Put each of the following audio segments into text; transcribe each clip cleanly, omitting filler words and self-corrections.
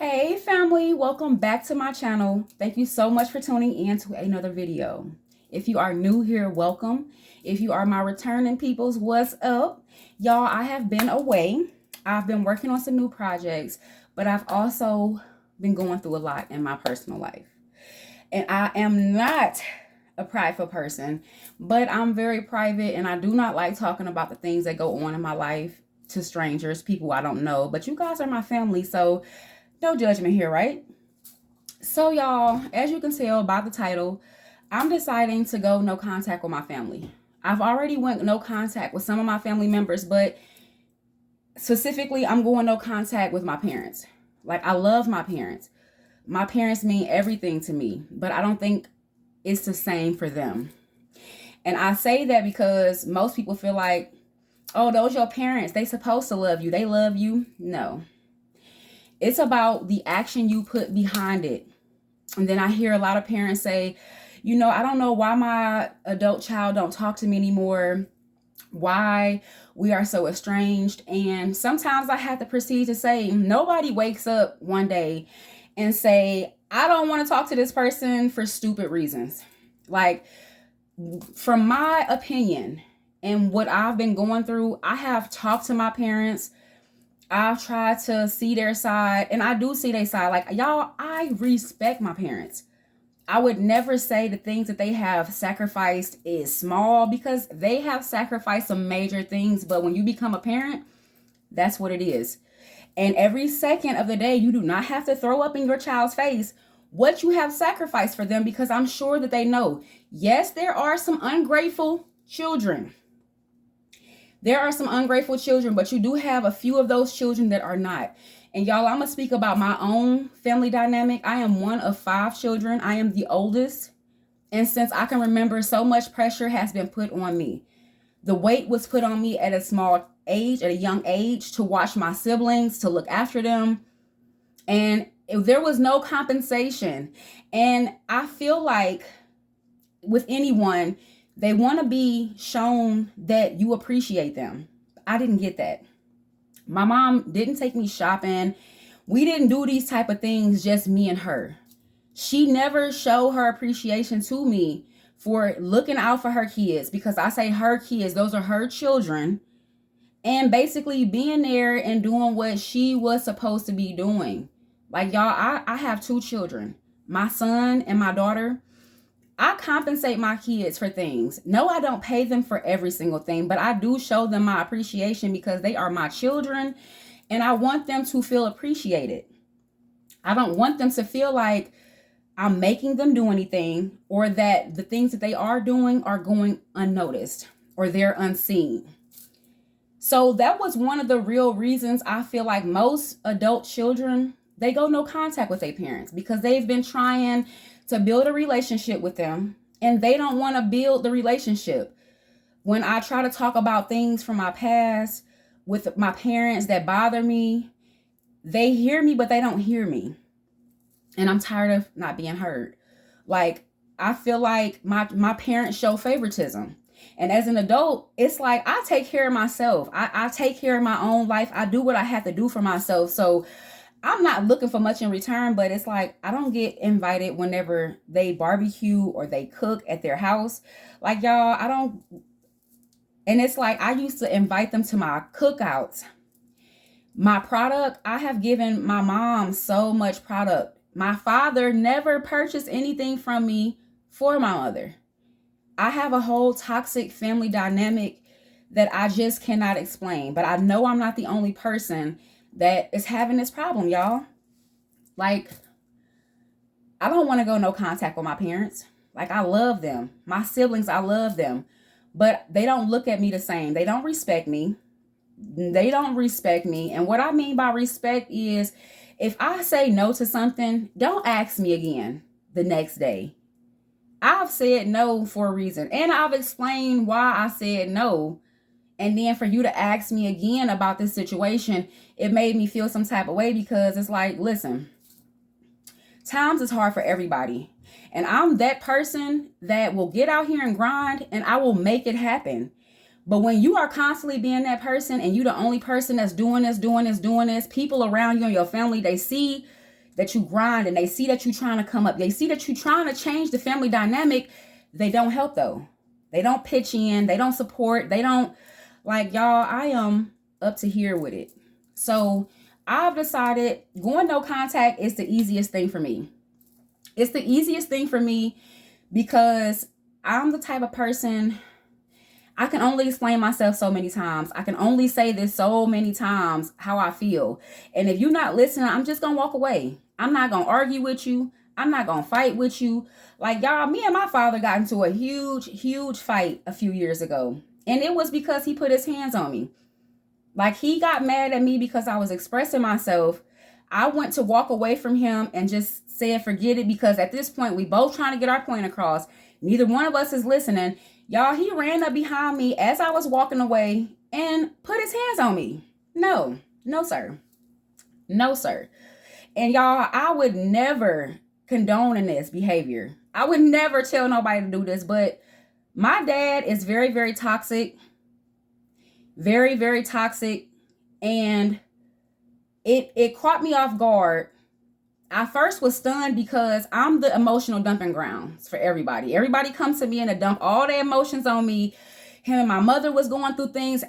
Hey family, welcome back to my channel. Thank you so much for tuning in to another video. If you are new here, welcome. If you are my returning peoples, what's up? Y'all, I have been away. I've been working on some new projects, but I've also been going through a lot in my personal life. And I am not a prideful person, but I'm very private and I do not like talking about the things that go on in my life to strangers, people I don't know. But you guys are my family, so no judgment here, right? So, y'all, as you can tell by the title, I'm deciding to go no contact with my family. I've already went no contact with some of my family members, but specifically, I'm going no contact with my parents. Like, I love my parents. My parents mean everything to me, but I don't think it's the same for them. And I say that because most people feel like, oh, those your parents, they supposed to love you. They love you. No. It's about the action you put behind it. And then I hear a lot of parents say, I don't know why my adult child don't talk to me anymore, why we are so estranged. And sometimes I have to proceed to say, nobody wakes up one day and say, I don't want to talk to this person for stupid reasons. Like, from my opinion and what I've been going through, I have talked to my parents. I've tried to see their side, and I do see their side. Like, y'all, I respect my parents. I would never say the things that they have sacrificed is small because they have sacrificed some major things. But when you become a parent, that's what it is. And every second of the day, you do not have to throw up in your child's face what you have sacrificed for them, because I'm sure that they know. Yes, there are some ungrateful children. There are some ungrateful children, but you do have a few of those children that are not. And y'all, I'm going to speak about my own family dynamic. I am one of 5 children. I am the oldest. And since I can remember, so much pressure has been put on me. The weight was put on me at a young age, to watch my siblings, to look after them. And there was no compensation. And I feel like with anyone, they want to be shown that you appreciate them. I didn't get that. My mom didn't take me shopping. We didn't do these type of things, just me and her. She never showed her appreciation to me for looking out for her kids, because I say her kids, those are her children, and basically being there and doing what she was supposed to be doing. Like, y'all, I have 2 children, my son and my daughter. I compensate my kids for things. No, I don't pay them for every single thing, but I do show them my appreciation because they are my children and I want them to feel appreciated. I don't want them to feel like I'm making them do anything, or that the things that they are doing are going unnoticed or they're unseen. So that was one of the real reasons I feel like most adult children, they go no contact with their parents, because they've been trying to build a relationship with them and they don't want to build the relationship. When I try to talk about things from my past with my parents that bother me, they hear me, but they don't hear me. And I'm tired of not being heard. Like, I feel like my parents show favoritism. And as an adult, it's like I take care of myself. I take care of my own life. I do what I have to do for myself. So I'm not looking for much in return, but it's like I don't get invited whenever they barbecue or they cook at their house. Like, y'all, I don't. And it's like I used to invite them to my cookouts. My product, I have given my mom so much product. My father never purchased anything from me for my mother. I have a whole toxic family dynamic that I just cannot explain. But I know I'm not the only person that is having this problem, y'all. Like, I don't want to go no contact with my parents. Like, I love them. My siblings, I love them. But they don't look at me the same. They don't respect me. They don't respect me. And what I mean by respect is, if I say no to something, don't ask me again the next day. I've said no for a reason. And I've explained why I said no. And then for you to ask me again about this situation, it made me feel some type of way, because it's like, listen, times is hard for everybody. And I'm that person that will get out here and grind and I will make it happen. But when you are constantly being that person and you the only person that's doing this, people around you and your family, they see that you grind, and they see that you're trying to come up. They see that you're trying to change the family dynamic. They don't help though. They don't pitch in. They don't support. They don't, like, y'all, I am up to here with it. So I've decided going no contact is the easiest thing for me. It's the easiest thing for me because I'm the type of person, I can only explain myself so many times. I can only say this so many times, how I feel. And if you're not listening, I'm just going to walk away. I'm not going to argue with you. I'm not going to fight with you. Like, y'all, me and my father got into a huge fight a few years ago. And it was because he put his hands on me. Like, he got mad at me because I was expressing myself. I went to walk away from him and just said, forget it, because at this point, we both trying to get our point across. Neither one of us is listening. Y'all, he ran up behind me as I was walking away and put his hands on me. No, sir. No, sir. And y'all, I would never condone in this behavior. I would never tell nobody to do this, but my dad is very, very toxic. Very, very toxic. And it caught me off guard. I first was stunned because I'm the emotional dumping grounds for everybody. Everybody comes to me and to dump all their emotions on me. Him and my mother was going through things,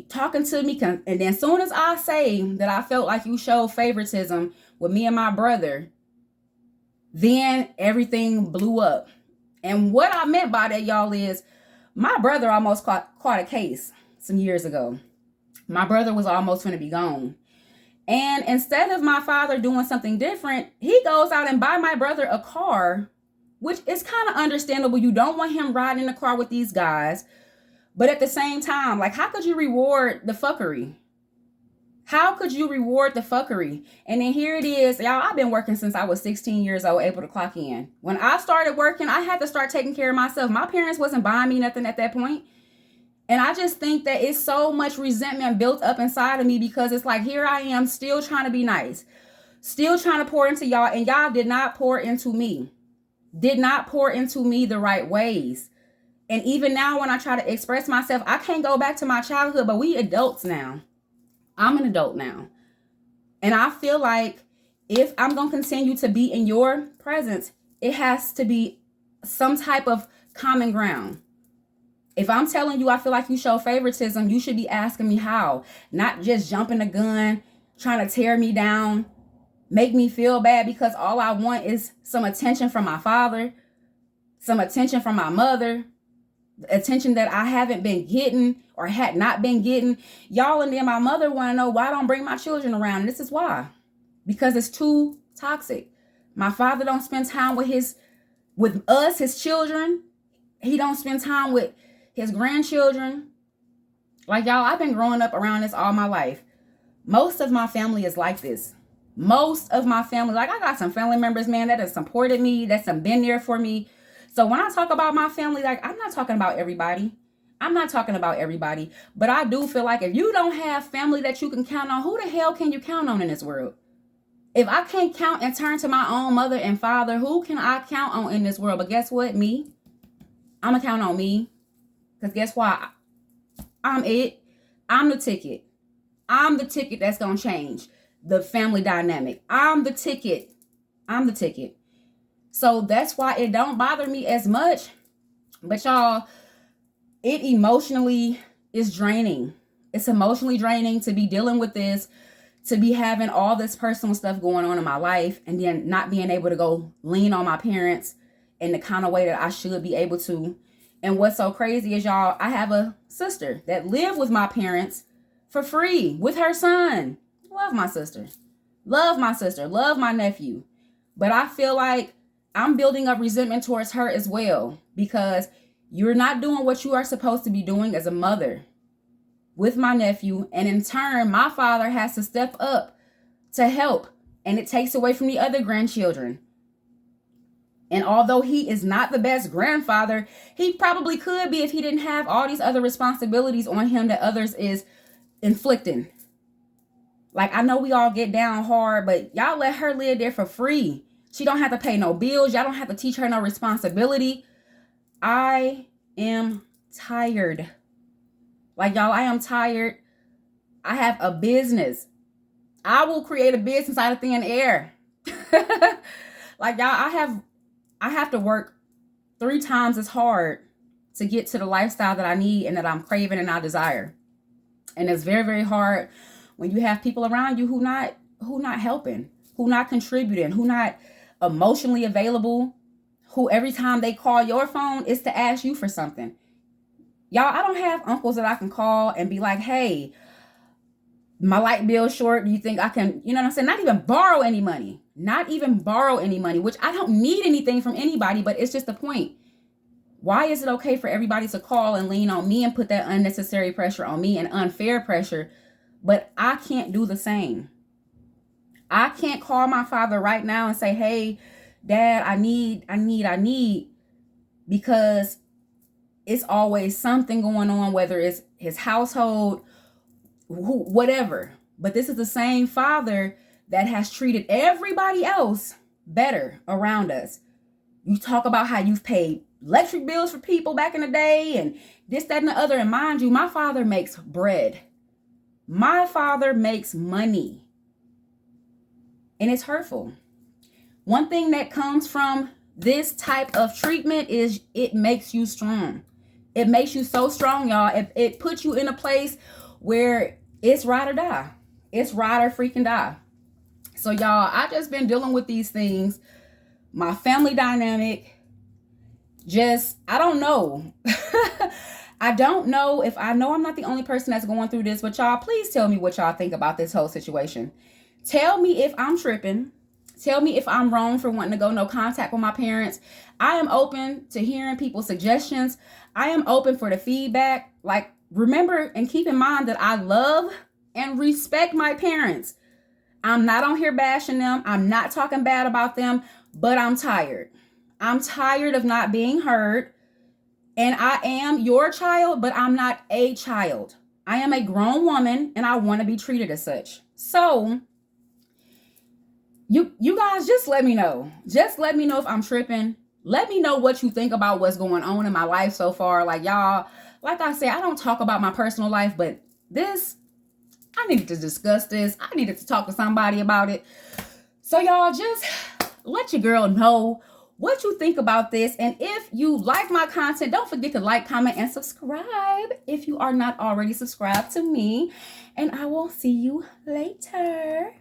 talking to me. And then as soon as I say that I felt like you showed favoritism with me and my brother, then everything blew up. And what I meant by that, y'all, is my brother almost caught a case some years ago. My brother was almost going to be gone. And instead of my father doing something different, he goes out and buy my brother a car, which is kind of understandable. You don't want him riding in the car with these guys. But at the same time, like, how could you reward the fuckery? How could you reward the fuckery? And then here it is. Y'all, I've been working since I was 16 years old, able to clock in. When I started working, I had to start taking care of myself. My parents wasn't buying me nothing at that point. And I just think that it's so much resentment built up inside of me because it's like, here I am still trying to be nice, still trying to pour into y'all. And y'all did not pour into me, the right ways. And even now when I try to express myself, I can't go back to my childhood, but we adults now. I'm an adult now. And I feel like if I'm going to continue to be in your presence, it has to be some type of common ground. If I'm telling you I feel like you show favoritism, you should be asking me how, not just jumping the gun, trying to tear me down, make me feel bad because all I want is some attention from my father, some attention from my mother, attention that I haven't been getting or had not been getting. Y'all, and then my mother want to know why I don't bring my children around. And this is why. Because it's too toxic. My father don't spend time with us, his children. He don't spend time with his grandchildren. Like, y'all, I've been growing up around this all my life. Most of my family is like this. Most of my family, like, I got some family members, man, that have supported me, that's been there for me. So when I talk about my family, like, I'm not talking about everybody. But I do feel like if you don't have family that you can count on, who the hell can you count on in this world? If I can't count and turn to my own mother and father, who can I count on in this world? But guess what? Me. I'm going to count on me. Because guess what? I'm it. I'm the ticket. I'm the ticket that's going to change the family dynamic. I'm the ticket. So that's why it don't bother me as much. But y'all, it emotionally is draining. It's emotionally draining to be dealing with this, to be having all this personal stuff going on in my life, and then not being able to go lean on my parents in the kind of way that I should be able to. And what's so crazy is, y'all, I have a sister that lived with my parents for free with her son. Love my sister. Love my nephew. But I feel like I'm building up resentment towards her as well, because you're not doing what you are supposed to be doing as a mother with my nephew. And in turn, my father has to step up to help, and it takes away from the other grandchildren. And although he is not the best grandfather, he probably could be if he didn't have all these other responsibilities on him that others is inflicting. Like, I know we all get down hard, but y'all let her live there for free. She don't have to pay no bills. Y'all don't have to teach her no responsibility. I am tired. Like, y'all, I am tired. I have a business. I will create a business out of thin air. Like y'all, I have to work 3 times as hard to get to the lifestyle that I need and that I'm craving and I desire. And it's very, very hard when you have people around you who not helping, who not contributing, who not emotionally available, who every time they call your phone is to ask you for something. Y'all, I don't have uncles that I can call and be like, hey, my light bill short. Do you think I can, you know what I'm saying? Not even borrow any money. Not even borrow any money, which I don't need anything from anybody, but it's just the point. Why is it okay for everybody to call and lean on me and put that unnecessary pressure on me and unfair pressure, but I can't do the same? I can't call my father right now and say, hey, Dad, I need, because it's always something going on, whether it's his household, whatever. But this is the same father that has treated everybody else better around us. You talk about how you've paid electric bills for people back in the day and this, that, and the other. And mind you, my father makes bread. My father makes money. And it's hurtful. One thing that comes from this type of treatment is it makes you strong. It makes you so strong, y'all. It puts you in a place where it's ride or die. It's ride or freaking die. So y'all, I just been dealing with these things. My family dynamic, I don't know. I don't know if I know I'm not the only person that's going through this, but y'all, please tell me what y'all think about this whole situation. Tell me if I'm tripping. Tell me if I'm wrong for wanting to go no contact with my parents. I am open to hearing people's suggestions. I am open for the feedback. Like, remember and keep in mind that I love and respect my parents. I'm not on here bashing them. I'm not talking bad about them, but I'm tired. I'm tired of not being heard. And I am your child, but I'm not a child. I am a grown woman and I want to be treated as such. So you guys just let me know. Just let me know if I'm tripping. Let me know what you think about what's going on in my life so far. Like y'all, like I said, I don't talk about my personal life, but this, I needed to discuss this. I needed to talk to somebody about it. So y'all just let your girl know what you think about this. And if you like my content, don't forget to like, comment, and subscribe if you are not already subscribed to me. And I will see you later.